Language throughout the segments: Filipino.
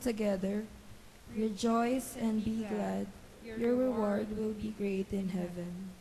together, rejoice and be glad. Your reward will be great in heaven.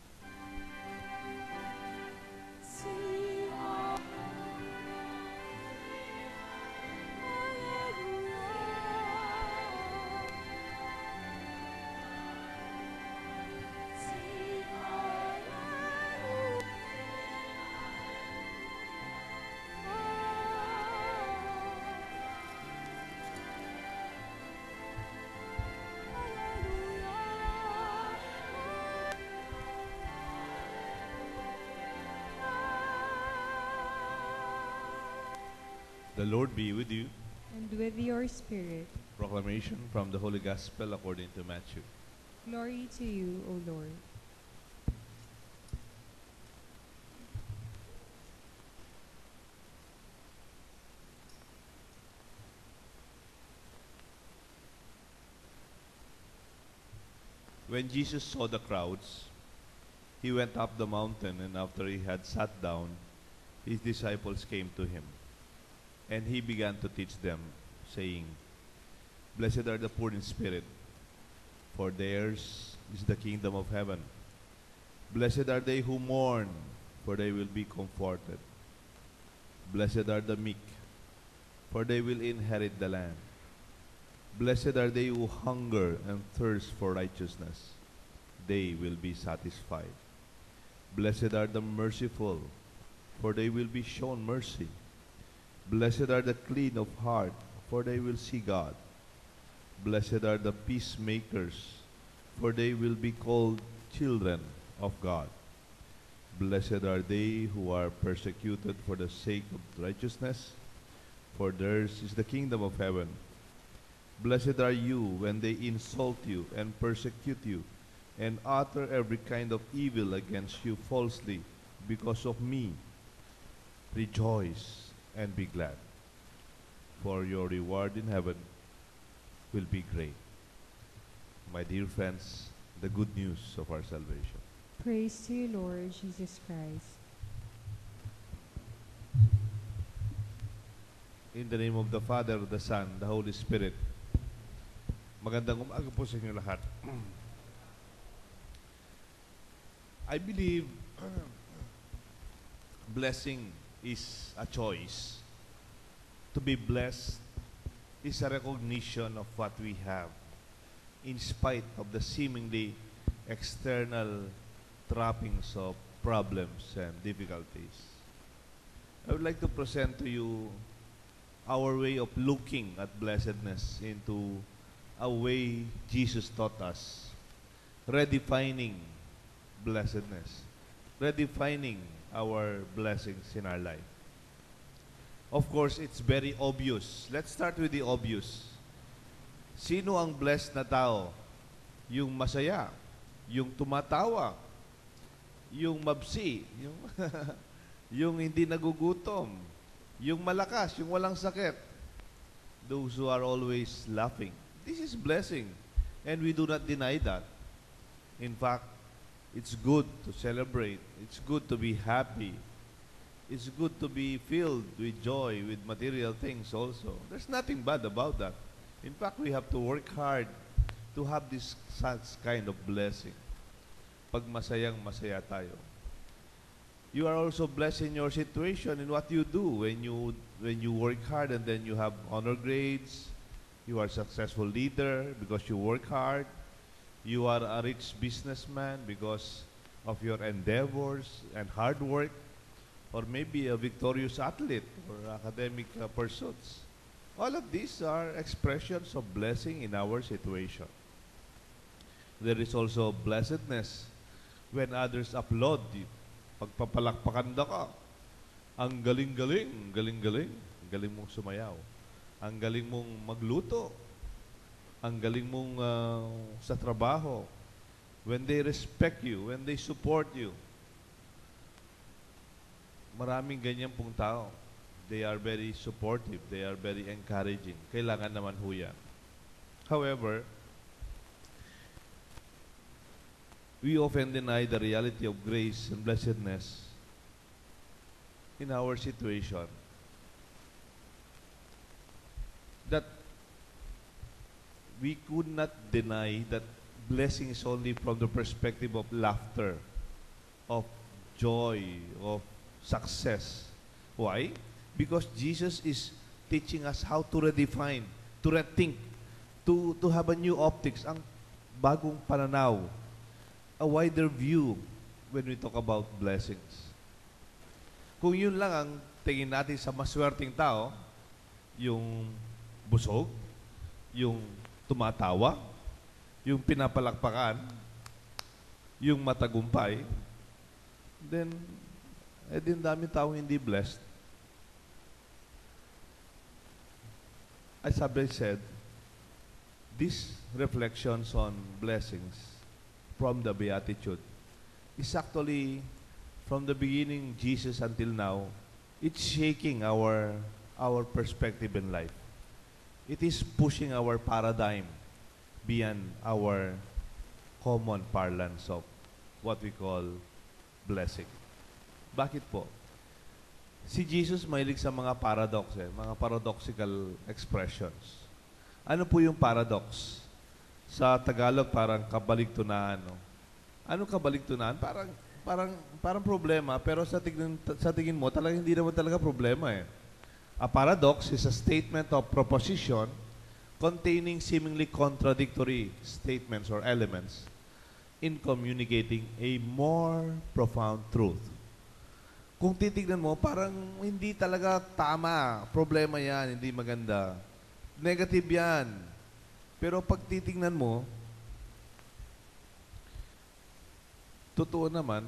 The Lord be with you. And with your spirit. Proclamation from the Holy Gospel according to Matthew. Glory to you, O Lord. When Jesus saw the crowds, he went up the mountain, and after he had sat down, his disciples came to him. And he began to teach them, saying, Blessed are the poor in spirit, for theirs is the kingdom of heaven. Blessed are they who mourn, for they will be comforted. Blessed are the meek, for they will inherit the land. Blessed are they who hunger and thirst for righteousness. They will be satisfied. Blessed are the merciful, for they will be shown mercy. Blessed are the clean of heart, for they will see God. Blessed are the peacemakers, for they will be called children of God. Blessed are they who are persecuted for the sake of righteousness, for theirs is the kingdom of heaven. Blessed are you when they insult you and persecute you, and utter every kind of evil against you falsely because of me. Rejoice and be glad, for your reward in heaven will be great. My dear friends, the good news of our salvation. Praise to you, Lord Jesus Christ. In the name of the Father, the Son, the Holy Spirit. Magandang umaga po sa inyo lahat. I believe blessing is a choice. To be blessed is a recognition of what we have, in spite of the seemingly external trappings of problems and difficulties. I would like to present to you our way of looking at blessedness into a way Jesus taught us, redefining blessedness, redefining our blessings in our life. Of course, it's very obvious. Let's start with the obvious. Sino ang blessed na tao? Yung masaya, yung tumatawa, yung mabsi, yung, yung hindi nagugutom, yung malakas, yung walang sakit. Those who are always laughing. This is blessing, and we do not deny that. In fact, it's good to celebrate. It's good to be happy. It's good to be filled with joy, with material things also. There's nothing bad about that. In fact, we have to work hard to have this such kind of blessing. Pag masayang masaya tayo. You are also blessed in your situation, in what you do. When you work hard and then you have honor grades, you are a successful leader because you work hard. You are a rich businessman because of your endeavors and hard work. Or maybe a victorious athlete or academic pursuits. All of these are expressions of blessing in our situation. There is also blessedness when others applaud you. Pagpapalakpakan ka. Ang galing-galing, galing-galing. Galing mong sumayaw. Ang galing mong magluto. Ang galing mong sa trabaho. When they respect you, when they support you. Maraming ganyan pong tao. They are very supportive. They are very encouraging. Kailangan naman ho yan. However, we often deny the reality of grace and blessedness in our situation. That we could not deny that blessing is only from the perspective of laughter, of joy, of success. Why? Because Jesus is teaching us how to redefine, to rethink, to have a new optics, ang bagong pananaw, a wider view when we talk about blessings. Kung yun lang ang tingin natin sa maswerteng tao, yung busog, yung tumatawa, yung pinapalakpakan, yung matagumpay, then, din dami taong hindi blessed. As I said, these reflections on blessings from the Beatitude is actually, from the beginning, Jesus until now, it's shaking our perspective in life. It is pushing our paradigm beyond our common parlance of what we call blessing. Bakit po? Si Jesus mahilig sa mga paradox, mga paradoxical expressions. Ano po yung paradox? Sa Tagalog, parang kabaligtunaan. No? Ano kabaligtunaan? Parang problema, pero sa tingin mo, talagang hindi naman talaga problema eh. A paradox is a statement of proposition containing seemingly contradictory statements or elements in communicating a more profound truth. Kung titignan mo, parang hindi talaga tama. Problema yan, hindi maganda. Negative yan. Pero pag titignan mo, totoo naman,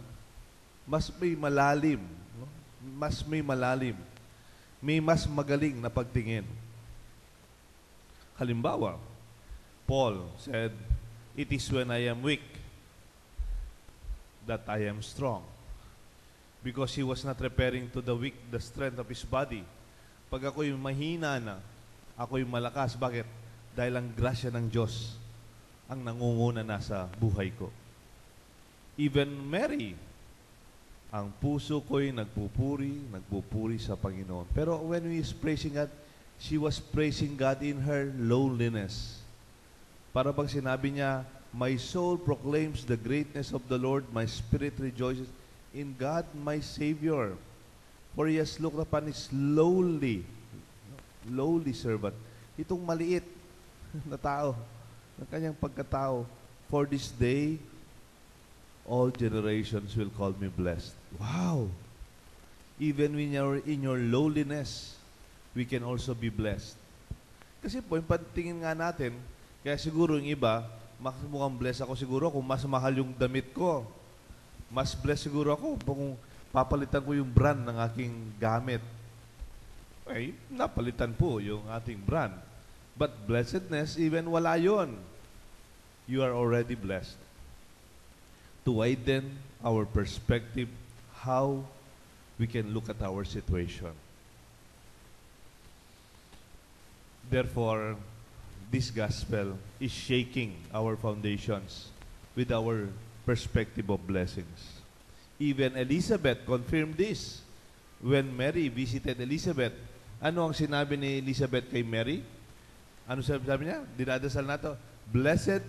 mas may malalim. No? Mas may malalim. May mas magaling na pagtingin. Halimbawa, Paul said, "It is when I am weak that I am strong." Because he was not referring to the strength of his body. Pag ako'y mahina na, ako'y malakas. Bakit? Dahil ang grasya ng Diyos ang nangunguna na sa buhay ko. Even Mary, ang puso ko'y nagpupuri sa Panginoon. Pero when we is praising God, she was praising God in her loneliness. Para bang sinabi niya, "My soul proclaims the greatness of the Lord, my spirit rejoices in God, my Savior. For He has looked upon His lowly servant." Itong maliit na tao, ng kanyang pagkatao, "For this day, all generations will call me blessed." Wow! Even when in your lowliness, we can also be blessed. Kasi po, yung pantingin nga natin, kaya siguro yung iba, mukhang blessed ako siguro kung mas mahal yung damit ko. Mas blessed siguro ako kung papalitan ko yung brand ng aking gamit. Ay, napalitan po yung ating brand. But blessedness, even wala yun, you are already blessed. To widen our perspective, how we can look at our situation. Therefore, this gospel is shaking our foundations with our perspective of blessings. Even Elizabeth confirmed this. When Mary visited Elizabeth, ano ang sinabi ni Elizabeth kay Mary? Ano sabi niya? Dinadasal nato, "Blessed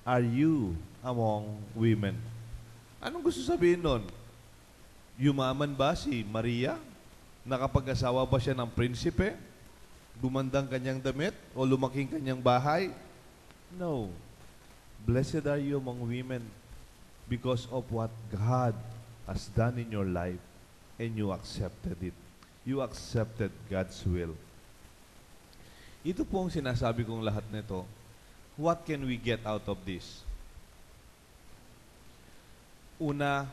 are you among women." Anong gusto sabihin nun? Yumaman ba si Maria? Nakapag-asawa ba siya ng prinsipe? Gumandang kanyang damit? O lumaking kanyang bahay? No. Blessed are you among women because of what God has done in your life and you accepted it. You accepted God's will. Ito po ang sinasabi kong lahat nito. What can we get out of this? Una,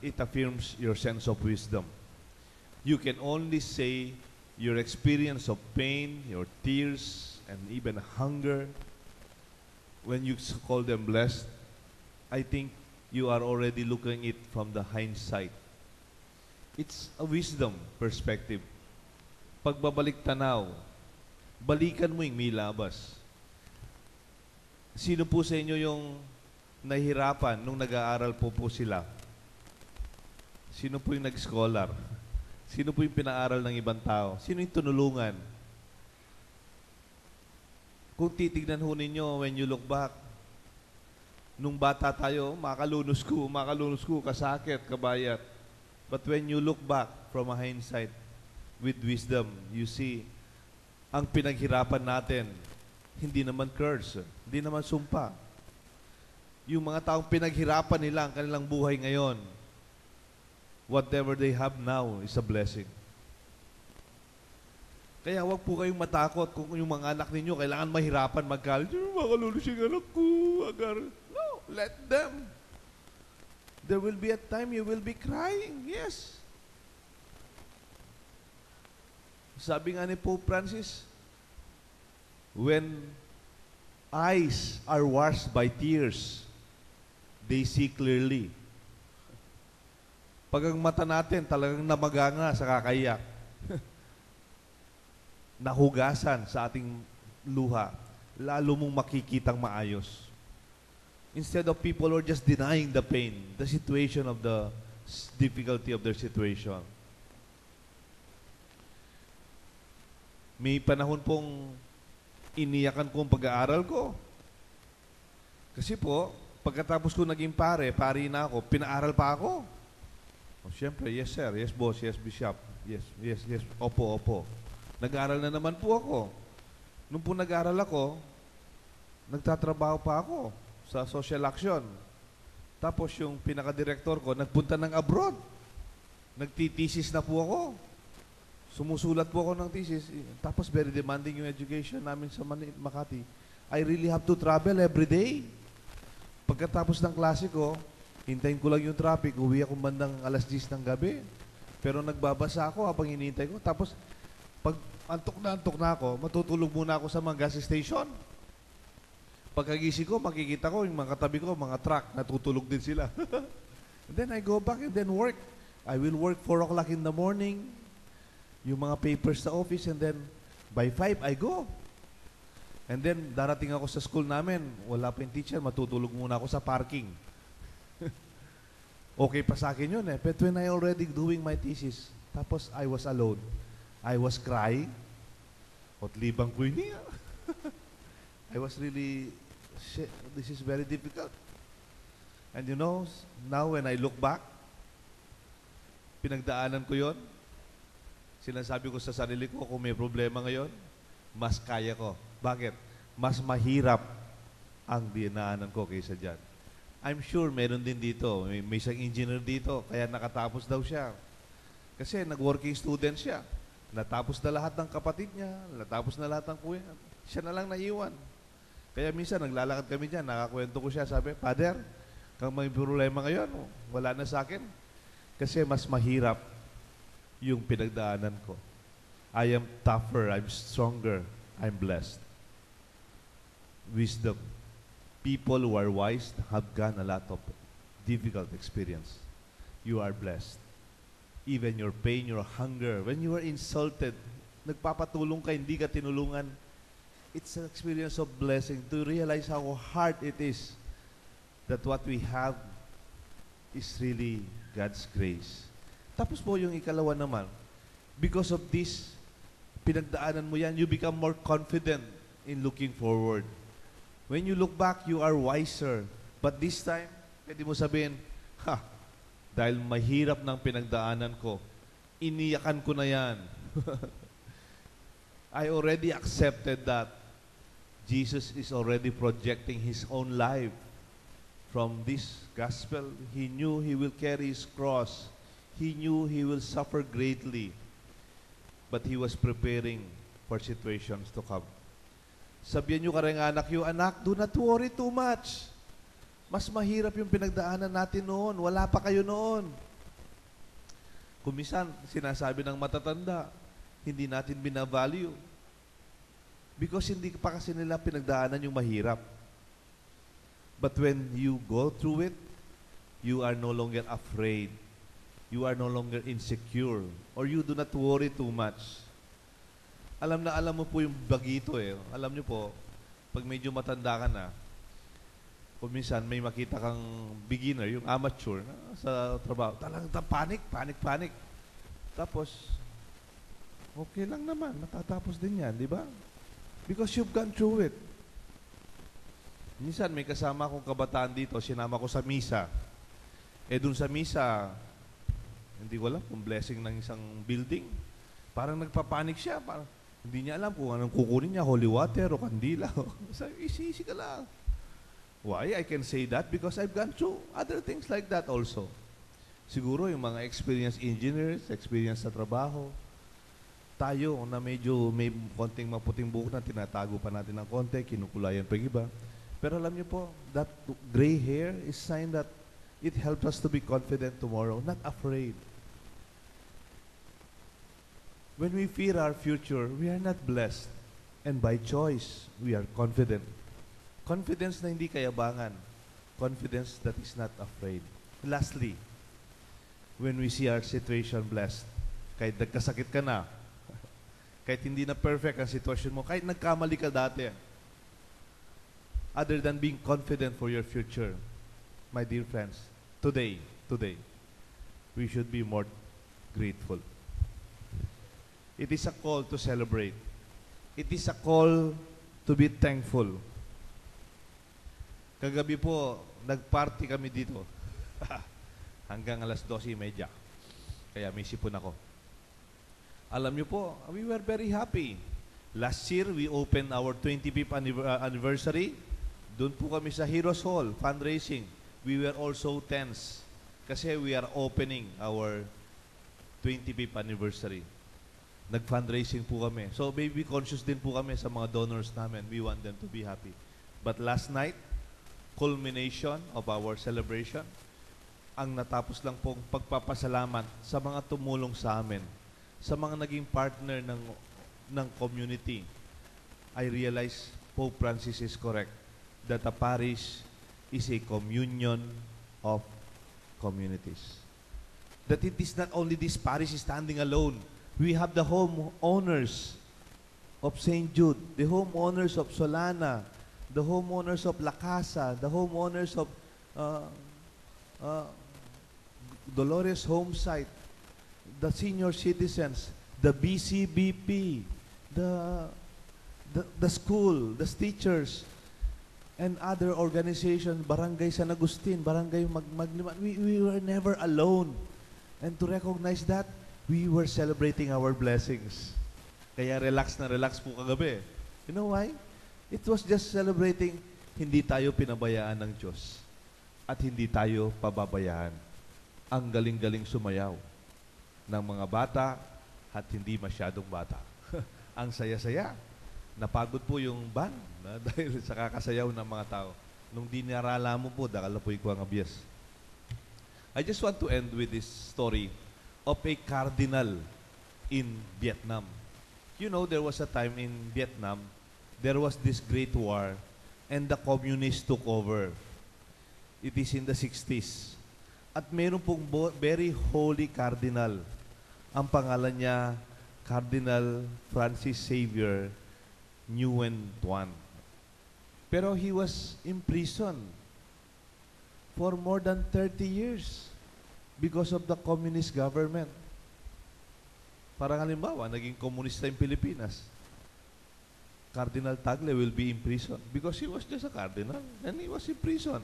it affirms your sense of wisdom. You can only say your experience of pain, your tears, and even hunger, when you call them blessed, I think you are already looking it from the hindsight. It's a wisdom perspective. Pagbabalik tanaw, balikan mo yung milabas. Sino po sa inyo yung nahihirapan nung nag-aaral po sila? Sino po yung nag-scholar? Sino po yung pinaaral ng ibang tao? Sino yung tunulungan? Kung titignan ho ninyo, when you look back, nung bata tayo, makalunos ko, kasakit, kabayat. But when you look back from a hindsight, with wisdom, you see, ang pinaghirapan natin, hindi naman curse, hindi naman sumpa. Yung mga taong pinaghirapan nila ang kanilang buhay ngayon, whatever they have now is a blessing. Kaya wag po kayong matakot kung yung mga anak ninyo kailangan mahirapan mag-college. Makalulus yung anak ko. Agar. No, let them. There will be a time you will be crying. Yes. Sabi nga ni Pope Francis, when eyes are washed by tears, they see clearly. Pag ang mata natin talagang namaganga sa kakaiyak, nahugasan sa ating luha, lalo mong makikitang maayos. Instead of people who are just denying the pain, the situation of the difficulty of their situation. May panahon pong iniyakan ko ang pag-aaral ko. Kasi po, pagkatapos ko naging pari na ako, pinaaral pa ako. O, siyempre, yes sir, yes boss, yes bishop, yes, opo. Nag-aaral na naman po ako. Nung po nag-aaral ako, nagtatrabaho pa ako sa social action. Tapos yung pinaka-director ko, nagpunta ng abroad. Nagtitesis na po ako. Sumusulat po ako ng thesis. Tapos very demanding yung education namin sa Makati. I really have to travel every day. Pagkatapos ng klase ko, hintayin ko lang yung traffic, uwi ako bandang 10:00 ng gabi. Pero nagbabasa ako habang hinihintay ko. Tapos, pag antok na ako, matutulog muna ako sa mga gas station. Pagkagising ko, makikita ko yung mga katabi ko, mga truck, natutulog din sila. And then I go back and then work. I will work 4 o'clock in the morning, yung mga papers sa office, and then by 5, I go. And then, darating ako sa school namin, wala pa yung teacher, matutulog muna ako sa parking. Okay pa sa akin yun eh. But when I already doing my thesis, tapos I was alone. I was crying. At libang ko yun niya. I was really, shit, this is very difficult. And you know, now when I look back, pinagdaanan ko yon. Sinasabi ko sa sarili ko, kung may problema ngayon, mas kaya ko. Bakit? Mas mahirap ang dinaanan ko kaysa dyan. I'm sure meron din dito. May isang engineer dito, kaya nakatapos daw siya. Kasi nag-working student siya. Natapos na lahat ng kapatid niya, natapos na lahat ng kuya. Siya na lang naiwan. Kaya minsan, naglalakad kami dyan, nakakwento ko siya, sabi, Father, kung may problema ngayon, wala na sa akin. Kasi mas mahirap yung pinagdaanan ko. I am tougher, I'm stronger, I'm blessed. Wisdom. People who are wise have gone a lot of difficult experience. You are blessed. Even your pain, your hunger, when you are insulted, nagpapatulong ka, hindi ka tinulungan, it's an experience of blessing to realize how hard it is that what we have is really God's grace. Tapos po yung ikalawa naman, because of this, pinagdaanan mo yan, you become more confident in looking forward. When you look back, you are wiser. But this time, pwede mo sabihin, dahil mahirap ng pinagdaanan ko, iniyakan ko na yan. I already accepted that Jesus is already projecting His own life from this gospel. He knew He will carry His cross. He knew He will suffer greatly. But He was preparing for situations to come. Sabihan nyo karang anak yung anak, do not worry too much. Mas mahirap yung pinagdaanan natin noon. Wala pa kayo noon. Kung minsan, sinasabi ng matatanda, hindi natin binavalue. Because hindi pa kasi nila pinagdaanan yung mahirap. But when you go through it, you are no longer afraid. You are no longer insecure. Or you do not worry too much. Alam mo po yung bagito eh. Alam nyo po, pag medyo matanda ka na, kung minsan may makita kang beginner, yung amateur sa trabaho, talagang panic. Tapos, okay lang naman, natatapos din yan, di ba? Because you've gone through it. Minsan may kasama akong kabataan dito, sinama ko sa misa. Dun sa misa, hindi ko alam kung blessing ng isang building. Parang nagpapanik siya. Parang hindi niya alam kung anong kukunin niya, holy water o kandila. Sabi, easy ka lang. Why? I can say that because I've gone through other things like that also. Siguro yung mga experienced engineers, experienced sa trabaho, tayo na medyo may konting maputing buhok na tinatago pa natin ng konti, kinukulayan pa yung iba. Pero alam niyo po, that gray hair is sign that it helps us to be confident tomorrow, not afraid. When we fear our future, we are not blessed. And by choice, we are confident. Confidence na hindi kayabangan. Confidence that is not afraid. Lastly, when we see our situation blessed, kahit nagkasakit ka na, kahit hindi na perfect ang sitwasyon mo, kahit nagkamali ka dati, other than being confident for your future, my dear friends, today, we should be more grateful. It is a call to celebrate. It is a call to be thankful. Kagabi po, nagparty kami dito. Hanggang alas 12:30. Kaya may sipon ako. Alam niyo po, we were very happy. Last year, we opened our 25th anniversary. Doon po kami sa Heroes Hall, fundraising. We were also tense kasi we are opening our 25th anniversary. Nag-fundraising po kami. So, maybe conscious din po kami sa mga donors namin. We want them to be happy. But last night, culmination of our celebration, ang natapos lang pong pagpapasalamat sa mga tumulong sa amin, sa mga naging partner ng community. I realize Pope Francis is correct that a parish is a communion of communities. That it is not only this parish standing alone. We have the homeowners of St. Jude, the homeowners of Solana, the homeowners of La Casa, the homeowners of Dolores Home Site, the senior citizens, the BCBP, the school, the teachers, and other organizations, Barangay San Agustin, Barangay Magliman. We were never alone. And to recognize that, we were celebrating our blessings. Kaya relax na relax po kagabi. You know why? It was just celebrating, hindi tayo pinabayaan ng Diyos at hindi tayo pababayaan. Ang galing-galing sumayaw ng mga bata at hindi masyadong bata. Ang saya-saya. Napagod po yung band dahil sa kakasayaw ng mga tao. Nung dinarala mo po, dakala po ikaw ang abiyas. I just want to end with this story of a cardinal in Vietnam. You know, there was a time in Vietnam, there was this great war and the communists took over. It is in the 60s. At meron pong very holy cardinal. Ang pangalan niya, Cardinal Francis Xavier Nguyen Tuan. Pero he was imprisoned for more than 30 years because of the communist government. Parang halimbawa, naging komunista yung Pilipinas. Cardinal Tagle will be imprisoned because he was just a cardinal and he was in prison.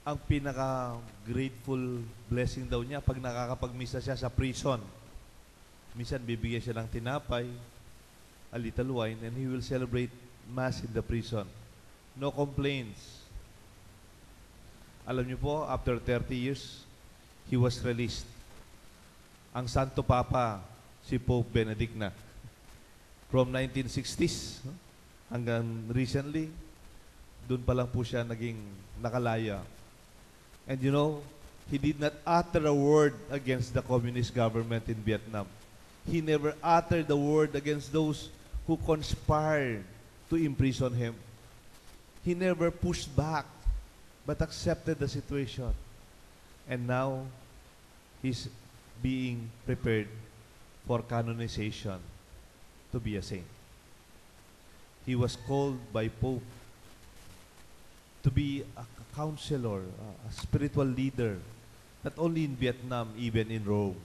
Ang pinaka-grateful blessing daw niya pag nakakapagmisa siya sa prison. Minsan bibigyan siya ng tinapay, a little wine, and he will celebrate Mass in the prison. No complaints. Alam niyo po, after 30 years, he was released. Ang Santo Papa, si Pope Benedict na. From 1960s hanggang recently, doon pa lang po siya naging nakalaya. And you know, he did not utter a word against the communist government in Vietnam. He never uttered a word against those who conspired to imprison him. He never pushed back, but accepted the situation. And now, he's being prepared for canonization to be a saint. He was called by Pope to be a counselor, a spiritual leader, not only in Vietnam, even in Rome.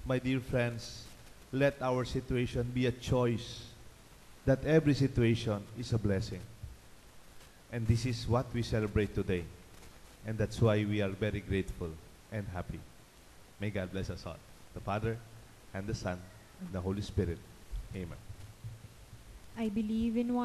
My dear friends, let our situation be a choice that every situation is a blessing. And this is what we celebrate today. And that's why we are very grateful and happy. May God bless us all. The Father, and the Son, and the Holy Spirit. Amen. I believe in one